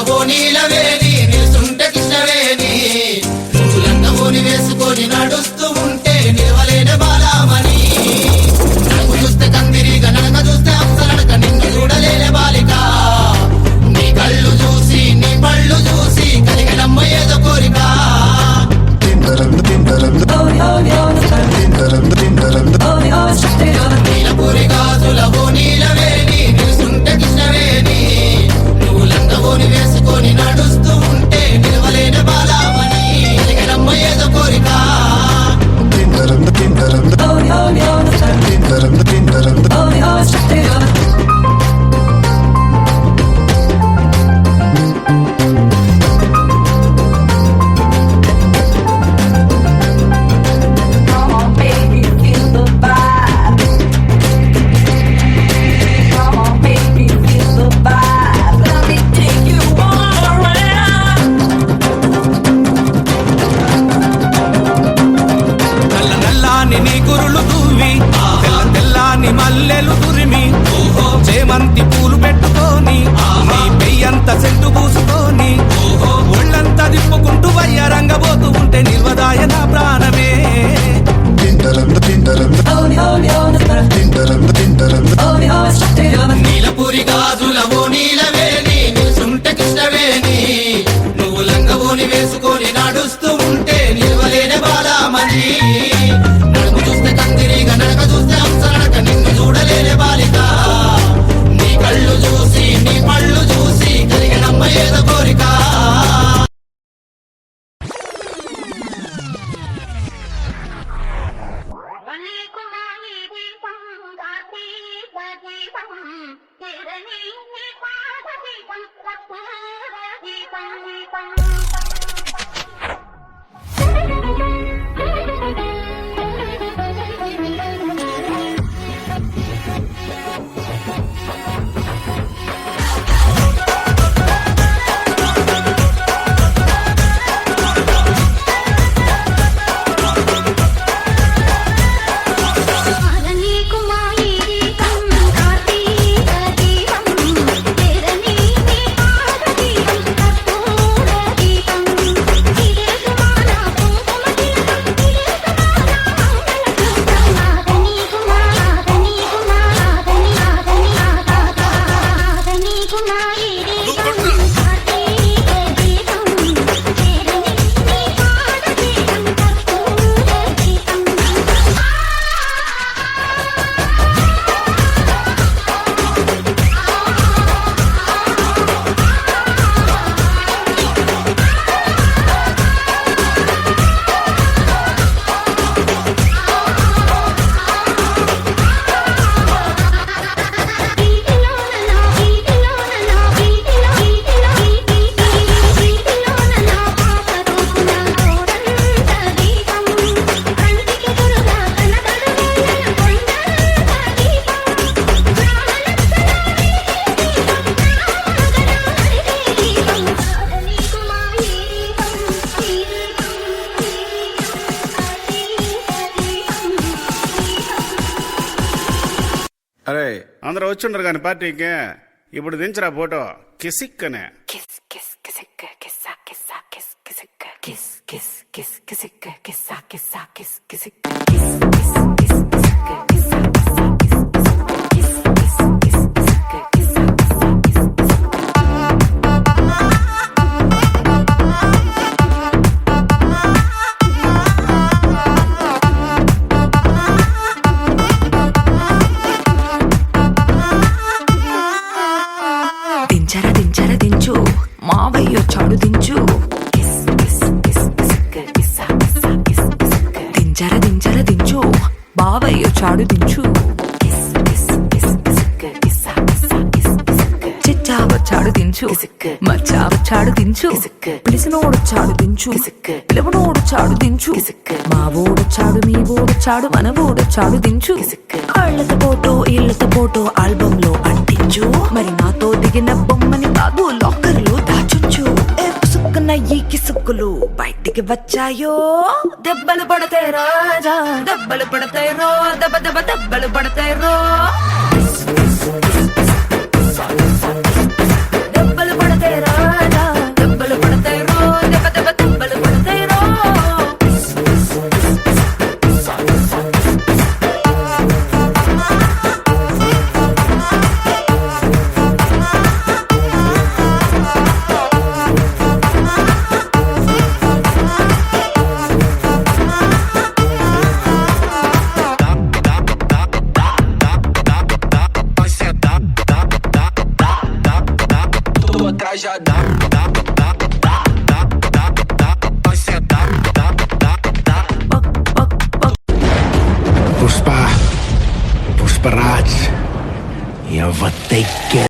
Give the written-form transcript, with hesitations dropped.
నీలవేణి నిలుస్తుంటే కృష్ణవేణి నువ్వు లంగవోని వేసుకొని నడుస్తూ ఉంటే నిలవలేని బాలామణి నడుము చూస్తే కందిరిగా నడక చూస్తే అప్సరడక నిన్ను చూడలేని బాలిక నీ కళ్ళు చూసి నీ పళ్ళు చూసి కలిగినమ్మ ఏదో కోరిక నీలపూరి గాజులవో నీలవేణి నిలుస్తుంటే కృష్ణవేణి నువ్వు లంగవోని వేసుకొని నడుస్తూ ఉంటే నిలవలేని బాలామణి కలిగినమ్మ ఏదో కోరిక మల్లెలు తురిమి చేమంతి పూలు పెట్టుకొని నీ పెయ్యంత సెంటు పూసుకొని ఒళ్ళంతా దిప్పుకుంటూ వయ్యారంగబోతూ ఉంటే నిల్వదాయ నా ప్రాణమే నీలపూరి గాజులవో నీలవేణి నిలుస్తుంటే కృష్ణవేణి నువ్వు లంగవోని వేసుకొని నడుస్తూ ఉంటే నిలవలేని బాలామణి నడుము చూస్తే కందిరిగా నడక చూస్తే అంసరడక నిన్ను చూడలేని బాలిక నీ కళ్ళు చూసి నీ పళ్ళు చూసి కలిగినమ్మ ఏదో కోరిక అరే అందరూ వచ్చిండ్రు కానీ పార్టీకి ఇప్పుడు దించరా ఫోటో కిసిక్కనే మావయ్యొచ్చాడు దించు దించర దించు బావయ్యొచ్చాడు దించు చిచ్చావచ్చాడు దించు మచ్చావచ్చాడు దించు పిలిసినోడొచ్చాడు దించు పిలవనోడొచ్చాడు దించు మా ఓడొచ్చాడు మీ ఓడొచ్చాడు మన ఓడొచ్చాడు దించు ఇళ్ళతో ఫోటో ఆల్బమ్ లో అంటించు మరి నాతో దిగిన బొమ్మని కాదు లాకర్ లో దాచుంచు పుసుక్కున్న ఈ కిసుక్కులు బయటికి వచ్చాయో దెబ్బలు పడతాయి రాజా దెబ్బలు పడతాయి రో దెబ్బ దెబ్బ దెబ్బలు పడతాయి రో దెబ్బలు పడతాయి రాజా tô atrás já dá, dá, dá, dá, dá, dá, dá, vai sentar, dá, dá, dá. Pushpa Raj, eu vou ter que